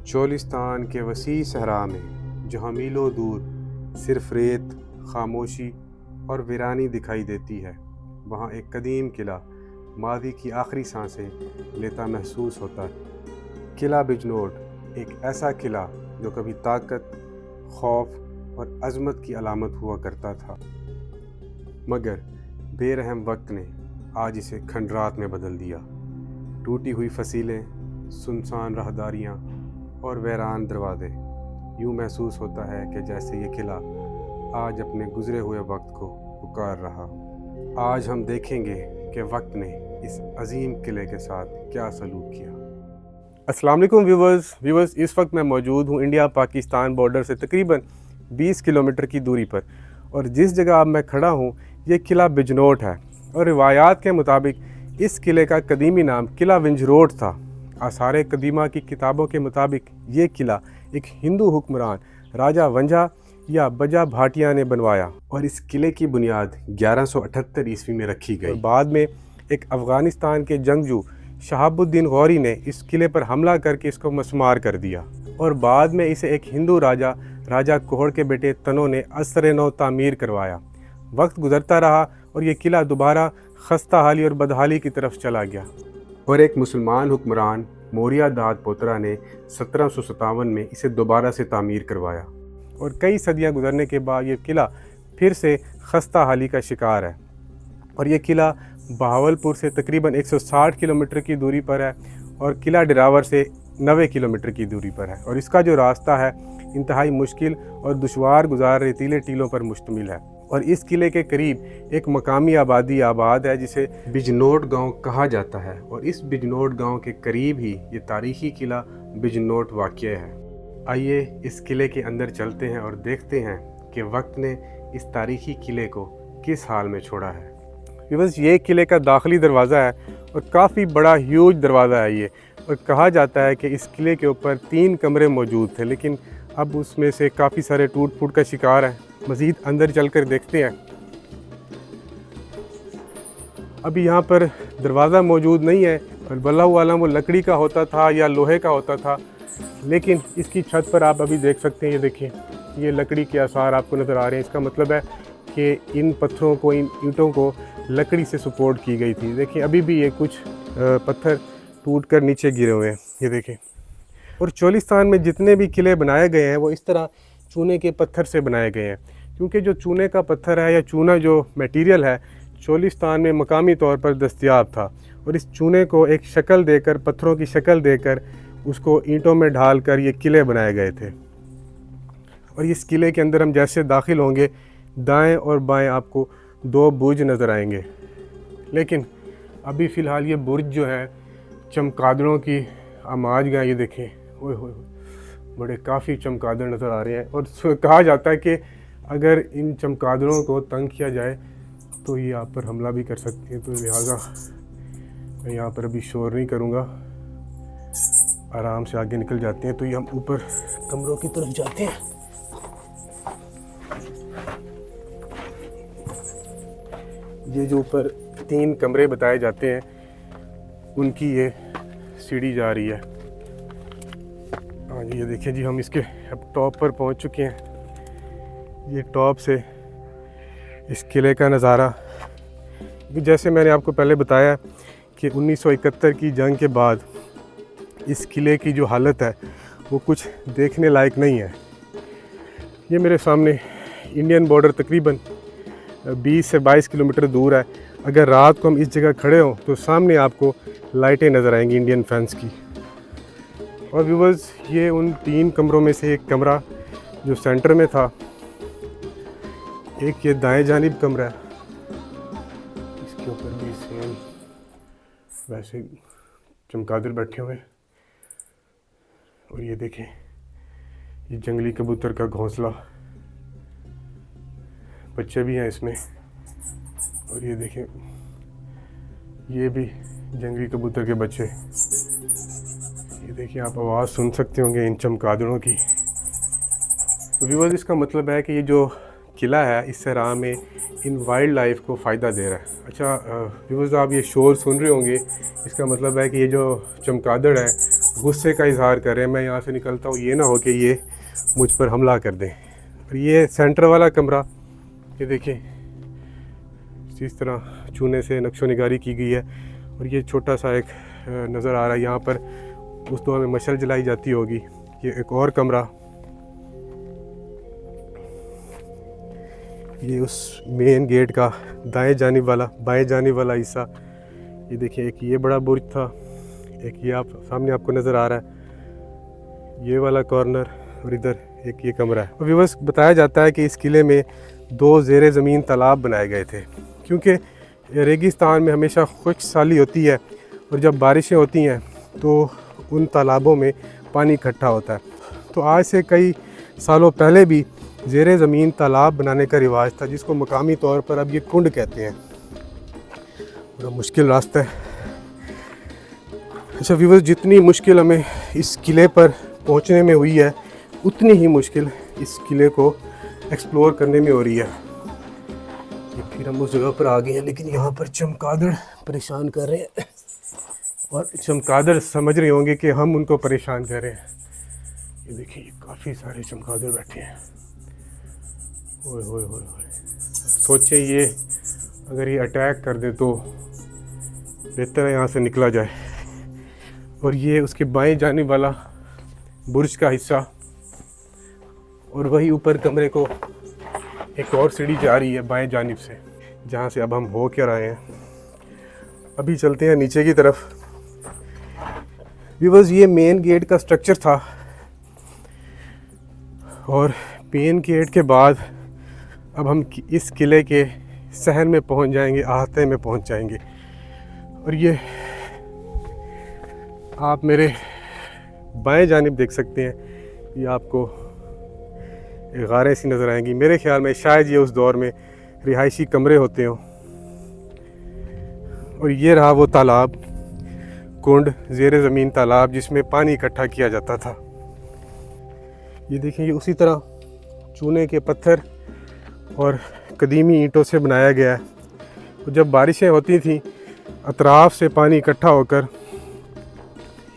चोलिस्तान के वसी सहरा में जहाँ मीलों दूर सिर्फ रेत, खामोशी और वीरानी दिखाई देती है, वहाँ एक कदीम किला मादी की आखिरी सांसें लेता महसूस होता है। किला बिजनोट एक ऐसा किला जो कभी ताकत, खौफ और अज़मत की अलामत हुआ करता था, मगर बेरहम वक्त ने आज इसे खंडरात में बदल दिया। टूटी हुई फसीलें, सुनसान राहदारियाँ और वीरान दरवाजे, यूँ महसूस होता है कि जैसे ये किला आज अपने गुज़रे हुए वक्त को पुकार रहा। आज हम देखेंगे कि वक्त ने इस अजीम किले के साथ क्या सलूक किया। अस्सलाम वालेकुम व्यूवर्स, इस वक्त मैं मौजूद हूँ इंडिया पाकिस्तान बॉर्डर से तकरीबन 20 किलोमीटर की दूरी पर, और जिस जगह अब मैं खड़ा हूँ ये किला बिजनोट है। और रिवायात के मुताबिक इस किले का कदीमी नाम किला विंजरोट था। आसार कदीमा की किताबों के मुताबिक ये किला एक हिंदू हुक्मरान राजा वंजा या बजा भाटिया ने बनवाया, और इस किले की बुनियाद 1178 ईस्वी में रखी गई। और बाद में एक अफ़गानिस्तान के जंगजू शहाबुद्दीन गौरी ने इस किले पर हमला करके इसको मस्मार कर दिया, और बाद में इसे एक हिंदू राजा कोहड़ के बेटे तनो ने असर नौ तामीर करवाया। वक्त गुजरता रहा और ये किला दोबारा खस्ता हाली और बदहाली की तरफ चला गया, और एक मुसलमान हुक्मरान मोरिया दाद पोतरा ने 1757 में इसे दोबारा से तामीर करवाया। और कई सदियां गुजरने के बाद ये किला फिर से खस्ता हाली का शिकार है। और ये किला बहावलपुर से तकरीबन 160 किलोमीटर की दूरी पर है, और किला डिरावर से 90 किलोमीटर की दूरी पर है। और इसका जो रास्ता है इंतहाई मुश्किल और दुश्वार गुजार रेतीले टीलों पर मुश्तमिल है। और इस किले के करीब एक मकामी आबादी आबाद है जिसे बिजनोट गांव कहा जाता है, और इस बिजनोट गांव के करीब ही ये तारीखी किला बिजनोट वाक़या है। आइए इस किले के अंदर चलते हैं और देखते हैं कि वक्त ने इस तारीखी किले को किस हाल में छोड़ा है। बस ये किले का दाखिली दरवाज़ा है, और काफ़ी बड़ा ह्यूज दरवाज़ा है ये। और कहा जाता है कि इस किले के ऊपर 3 कमरे मौजूद थे, लेकिन अब उसमें से काफ़ी सारे टूट फूट का शिकार हैं। मज़ीद अंदर चलकर देखते हैं। अभी यहाँ पर दरवाज़ा मौजूद नहीं है, और वल्लाहु आलम वो लकड़ी का होता था या लोहे का होता था, लेकिन इसकी छत पर आप अभी देख सकते हैं, ये देखिए ये लकड़ी के आसार आपको नज़र आ रहे हैं। इसका मतलब है कि इन पत्थरों को, इन ईंटों को लकड़ी से सपोर्ट की गई थी। देखिए अभी भी ये कुछ पत्थर टूट कर नीचे गिरे हुए हैं, ये देखें। और चोलिस्तान में जितने भी किले बनाए गए हैं वो इस तरह चूने के पत्थर से बनाए गए हैं, क्योंकि जो चूने का पत्थर है या चूना जो मटेरियल है चोलिस्तान में मकामी तौर पर दस्तयाब था, और इस चूने को एक शक्ल देकर, पत्थरों की शक्ल देकर उसको ईंटों में ढालकर ये किले बनाए गए थे। और इस किले के अंदर हम जैसे दाखिल होंगे, दाएं और बाएं आपको 2 बुर्ज नज़र आएंगे, लेकिन अभी फ़िलहाल ये बुर्ज जो है चमगादड़ों की आमाज गए। ये देखें, ओए होए, बड़े काफ़ी चमगादड़ नज़र आ रहे हैं। और कहा जाता है कि अगर इन चमगादड़ों को तंग किया जाए तो ये आप पर हमला भी कर सकती हैं। तो लिहाजा मैं यहाँ पर अभी शोर नहीं करूँगा, आराम से आगे निकल जाते हैं। तो ये हम ऊपर कमरों की तरफ जाते हैं। ये जो ऊपर 3 कमरे बताए जाते हैं उनकी ये सीढ़ी जा रही है। हाँ जी, ये देखिए जी, हम इसके अब टॉप पर पहुंच चुके हैं। ये टॉप से इस किले का नज़ारा, जैसे मैंने आपको पहले बताया कि 1971 की जंग के बाद इस किले की जो हालत है वो कुछ देखने लायक नहीं है। ये मेरे सामने इंडियन बॉर्डर तकरीबन 20 से 22 किलोमीटर दूर है। अगर रात को हम इस जगह खड़े हों तो सामने आपको लाइटें नज़र आएंगी इंडियन फैंस की। और व्यूवर्स, ये उन 3 कमरों में से एक कमरा जो सेंटर में था, एक ये दाएं जानिब कमरा है, इसके ऊपर भी सेम वैसे चमगादड़ बैठे हुए हैं। और ये देखें, ये जंगली कबूतर का घोंसला, बच्चे भी हैं इसमें। और ये देखें, ये भी जंगली कबूतर के बच्चे। ये देखिए, आप आवाज़ सुन सकते होंगे इन चमगादड़ों की। तो व्यूअर्स, इसका मतलब है कि ये जो किला है इस सहरा में इन वाइल्ड लाइफ को फ़ायदा दे रहा है। अच्छा व्यूअर्स, आप ये शोर सुन रहे होंगे, इसका मतलब है कि ये जो चमगादड़ है गुस्से का इजहार कर रहे हैं। मैं यहाँ से निकलता हूँ, ये ना हो कि ये मुझ पर हमला कर दें। और ये सेंटर वाला कमरा, ये देखिए इस तरह चूने से नक्शो निगारी की गई है। और ये छोटा सा एक नज़र आ रहा है, यहाँ पर उस दौर में मशल जलाई जाती होगी। ये एक और कमरा, ये उस मेन गेट का बाएं जानिब वाला हिस्सा। ये देखिए एक ये बड़ा बुर्ज था, एक ये आप सामने आपको नज़र आ रहा है ये वाला कॉर्नर, और इधर एक ये कमरा है। और बस बताया जाता है कि इस किले में 2 ज़ेरे ज़मीन तालाब बनाए गए थे, क्योंकि रेगिस्तान में हमेशा खुश्क साली होती है और जब बारिशें होती हैं तो उन तालाबों में पानी इकट्ठा होता है। तो आज से कई सालों पहले भी ज़ेरे ज़मीन तालाब बनाने का रिवाज था, जिसको मकामी तौर पर अब ये कुंड कहते हैं। बड़ा मुश्किल रास्ता है। अच्छा व्यूअर्स, जितनी मुश्किल हमें इस किले पर पहुंचने में हुई है, उतनी ही मुश्किल इस किले को एक्सप्लोर करने में हो रही है। ये फिर हम उस जगह पर आ गए हैं, लेकिन यहाँ पर चमगादड़ परेशान कर रहे हैं और चमगादड़ समझ रहे होंगे कि हम उनको परेशान कर रहे हैं। ये देखिए काफ़ी सारे चमगादड़ बैठे हैं। ओए होए होए होए, सोचे ये अगर ये अटैक कर दे तो बेहतर है यहाँ से निकला जाए। और ये उसके बाएं जानिब वाला बुर्ज का हिस्सा, और वही ऊपर कमरे को एक और सीढ़ी जा रही है बाएं जानिब से, जहाँ से अब हम हो कर आए हैं। अभी चलते हैं नीचे की तरफ। व्यूअर्स, ये मेन गेट का स्ट्रक्चर था, और मेन गेट के बाद अब हम इस किले के सहन में पहुंच जाएंगे, अहाते में पहुंच जाएंगे। और ये आप मेरे बाएं जानिब देख सकते हैं, ये आपको गारें सी नज़र आएंगी। मेरे ख्याल में शायद ये उस दौर में रिहायशी कमरे होते हों। और ये रहा वो तालाब, कुंड, ज़ेरे ज़मीन तालाब, जिसमें पानी इकट्ठा किया जाता था। ये देखें, ये उसी तरह चूने के पत्थर और कदीमी ईंटों से बनाया गया है। तो जब बारिशें होती थीं, अतराफ़ से पानी इकट्ठा होकर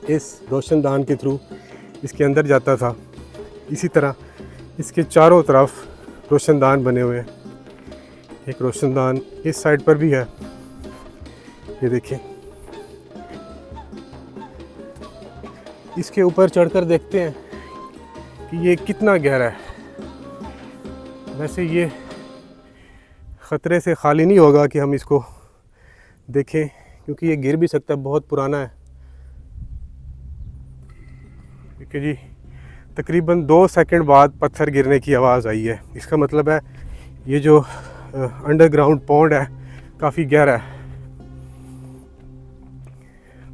इस रोशनदान के थ्रू इसके अंदर जाता था। इसी तरह इसके चारों तरफ रोशनदान बने हुए हैं। एक रोशनदान इस साइड पर भी है, ये देखिए। इसके ऊपर चढ़कर देखते हैं कि ये कितना गहरा है। वैसे ये ख़तरे से खाली नहीं होगा कि हम इसको देखें, क्योंकि ये गिर भी सकता है, बहुत पुराना है। ठीक है जी, तकरीबन 2 सेकंड बाद पत्थर गिरने की आवाज़ आई है। इसका मतलब है ये जो अंडरग्राउंड पॉन्ड है काफ़ी गहरा है।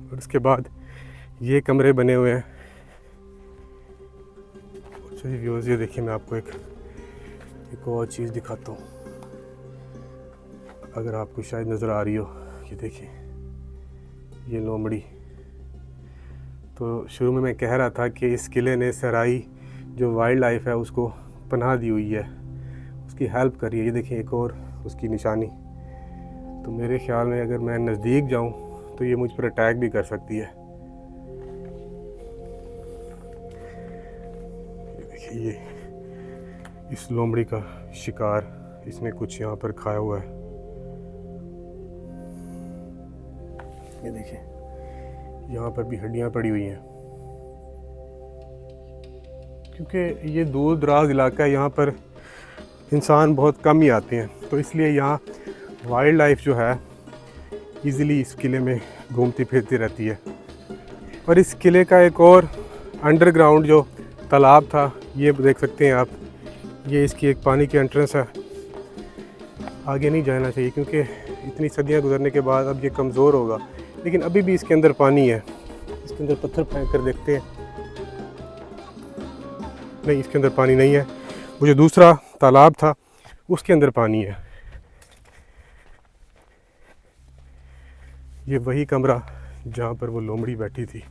और उसके बाद ये कमरे बने हुए हैं। चलिए व्यूअर्स, ये देखिए, मैं आपको एक और चीज़ दिखाता हूँ, अगर आपको शायद नज़र आ रही हो। ये देखिए, ये लोमड़ी। तो शुरू में मैं कह रहा था कि इस किले ने सहराई जो वाइल्ड लाइफ है उसको पनाह दी हुई है, उसकी हेल्प कर रही है। ये देखिए एक और उसकी निशानी। तो मेरे ख्याल में अगर मैं नज़दीक जाऊं तो ये मुझ पर अटैक भी कर सकती है। ये देखिए, ये इस लोमड़ी का शिकार इसने कुछ यहाँ पर खाया हुआ है। ये देखिए, यहाँ पर भी हड्डियाँ पड़ी हुई हैं। क्योंकि ये दूर दराज इलाका है, यहाँ पर इंसान बहुत कम ही आते हैं, तो इसलिए यहाँ वाइल्ड लाइफ जो है इजीली इस किले में घूमती फिरती रहती है। और इस किले का एक और अंडरग्राउंड जो तालाब था, ये देख सकते हैं आप। ये इसकी एक पानी की एंट्रेंस है। आगे नहीं जाना चाहिए क्योंकि इतनी सदियाँ गुजरने के बाद अब ये कमज़ोर होगा, लेकिन अभी भी इसके अंदर पानी है। इसके अंदर पत्थर फेंक कर देखते हैं। नहीं, इसके अंदर पानी नहीं है। वो जो दूसरा तालाब था उसके अंदर पानी है। ये वही कमरा जहाँ पर वो लोमड़ी बैठी थी।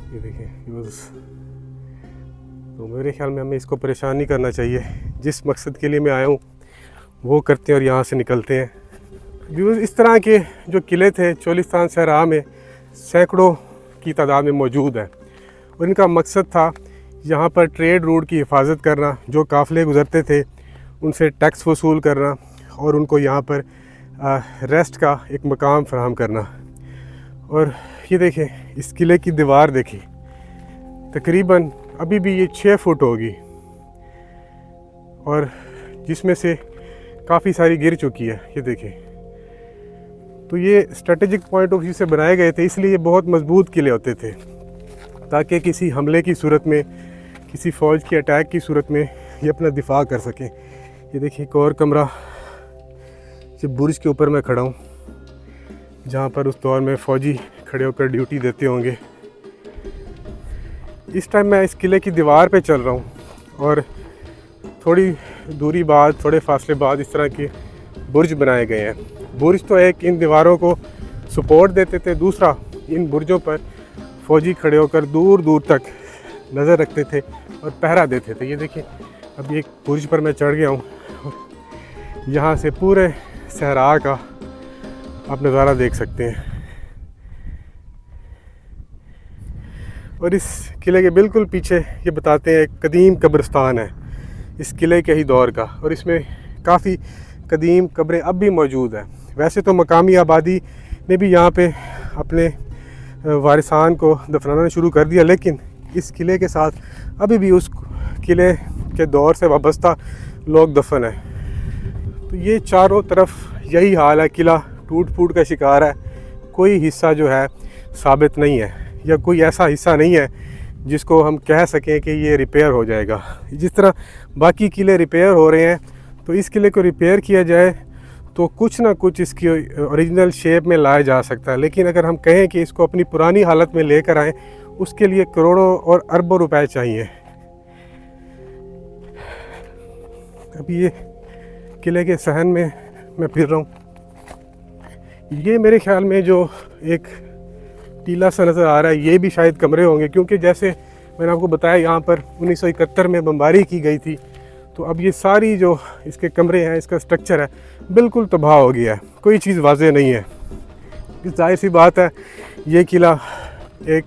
ये देखिए, तो मेरे ख्याल में हमें इसको परेशान नहीं करना चाहिए। जिस मकसद के लिए मैं आया हूँ वो करते हैं और यहाँ से निकलते हैं। व्यूअर्स, इस तरह के जो किले थे चोलिस्तान सहरा में सैकड़ों की तादाद में मौजूद है और इनका मकसद था यहाँ पर ट्रेड रूट की हिफाजत करना, जो काफ़िले गुज़रते थे उनसे टैक्स वसूल करना और उनको यहाँ पर रेस्ट का एक मकाम फराहम करना। और ये देखें, इस किले की दीवार देखिए, तकरीबन अभी भी ये 6 फुट होगी और जिसमें से काफ़ी सारी गिर चुकी है। ये देखें, तो ये स्ट्रेटेजिक पॉइंट ऑफ व्यू से बनाए गए थे, इसलिए ये बहुत मजबूत किले होते थे ताकि किसी हमले की सूरत में, किसी फ़ौज की अटैक की सूरत में ये अपना दिफा कर सकें। ये देखिए एक और कमरा, ये बुर्ज के ऊपर मैं खड़ा हूँ जहाँ पर उस दौर में फ़ौजी खड़े होकर ड्यूटी देते होंगे। इस टाइम मैं इस किले की दीवार पे चल रहा हूँ और थोड़ी दूरी बाद, थोड़े फासले बाद इस तरह के बुर्ज बनाए गए हैं। बुर्ज तो एक इन दीवारों को सपोर्ट देते थे, दूसरा इन बुर्जों पर फ़ौजी खड़े होकर दूर दूर तक नज़र रखते थे और पहरा देते थे। ये देखिए, अभी एक बुर्ज पर मैं चढ़ गया हूँ और यहाँ से पूरे सहरा का आप नज़ारा देख सकते हैं। और इस किले के बिल्कुल पीछे ये बताते हैं एक कदीम कब्रिस्तान है इस किले के ही दौर का, और इसमें काफ़ी कदीम कब्रें अब भी मौजूद हैं। वैसे तो मकामी आबादी ने भी यहाँ पे अपने वारिसान को दफनाना शुरू कर दिया, लेकिन इस किले के साथ अभी भी उस किले के दौर से वाबस्ता लोग दफन हैं। तो ये चारों तरफ यही हाल है, किला टूट फूट का शिकार है। कोई हिस्सा जो है साबित नहीं है, या कोई ऐसा हिस्सा नहीं है जिसको हम कह सकें कि ये रिपेयर हो जाएगा। जिस तरह बाकी किले रिपेयर हो रहे हैं, तो इस किले को रिपेयर किया जाए तो कुछ ना कुछ इसकी ओरिजिनल शेप में लाया जा सकता है। लेकिन अगर हम कहें कि इसको अपनी पुरानी हालत में लेकर आएँ, उसके लिए करोड़ों और अरबों रुपए चाहिए। अभी ये किले के सहन में मैं फिर रहा हूँ। ये मेरे ख्याल में जो एक टीला सा नज़र आ रहा है, ये भी शायद कमरे होंगे, क्योंकि जैसे मैंने आपको बताया यहाँ पर 1971 में बमबारी की गई थी। तो अब ये सारी जो इसके कमरे हैं, इसका स्ट्रक्चर है, बिल्कुल तबाह हो गया है, कोई चीज़ वाज़ेह नहीं है। जाहिर सी बात है, ये किला एक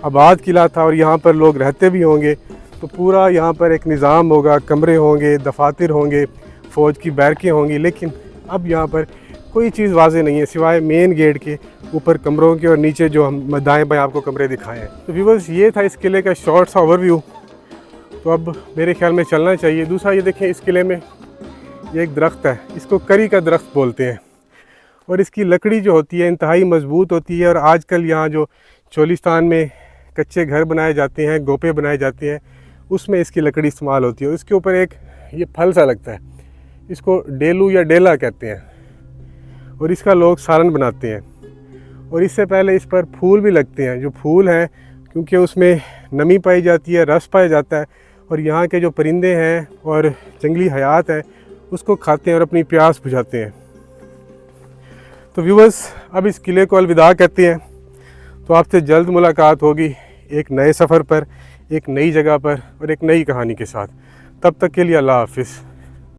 आबाद किला था और यहाँ पर लोग रहते भी होंगे, तो पूरा यहाँ पर एक निज़ाम होगा, कमरे होंगे, दफातर होंगे, फ़ौज की बैरकें होंगी। लेकिन अब यहाँ पर कोई चीज़ वाज़ेह नहीं है सिवाय मेन गेट के ऊपर कमरों के और नीचे जो हम दाएँ बाएँ आपको कमरे दिखाए हैं। तो व्यूअर्स, ये था इस किले का शॉर्ट सा ओवरव्यू। तो अब मेरे ख्याल में चलना चाहिए। दूसरा ये देखें, इस किले में ये एक दरख्त है, इसको करी का दरख्त बोलते हैं, और इसकी लकड़ी जो होती है इंतहाई मजबूत होती है। और आजकल यहाँ जो चोलिस्तान में कच्चे घर बनाए जाते हैं, गोपे बनाए जाते हैं, उसमें इसकी लकड़ी इस्तेमाल होती है। और इसके ऊपर एक ये फल सा लगता है, इसको डेलू या डेला कहते हैं, और इसका लोग सालन बनाते हैं। और इससे पहले इस पर फूल भी लगते हैं। जो फूल हैं, क्योंकि उसमें नमी पाई जाती है, रस पाया जाता है, और यहाँ के जो परिंदे हैं और जंगली हयात है उसको खाते हैं और अपनी प्यास बुझाते हैं। तो व्यूअर्स, अब इस किले को अलविदा कहते हैं। तो आपसे जल्द मुलाकात होगी एक नए सफ़र पर, एक नई जगह पर और एक नई कहानी के साथ। तब तक के लिए अल्लाह हाफ़िज़।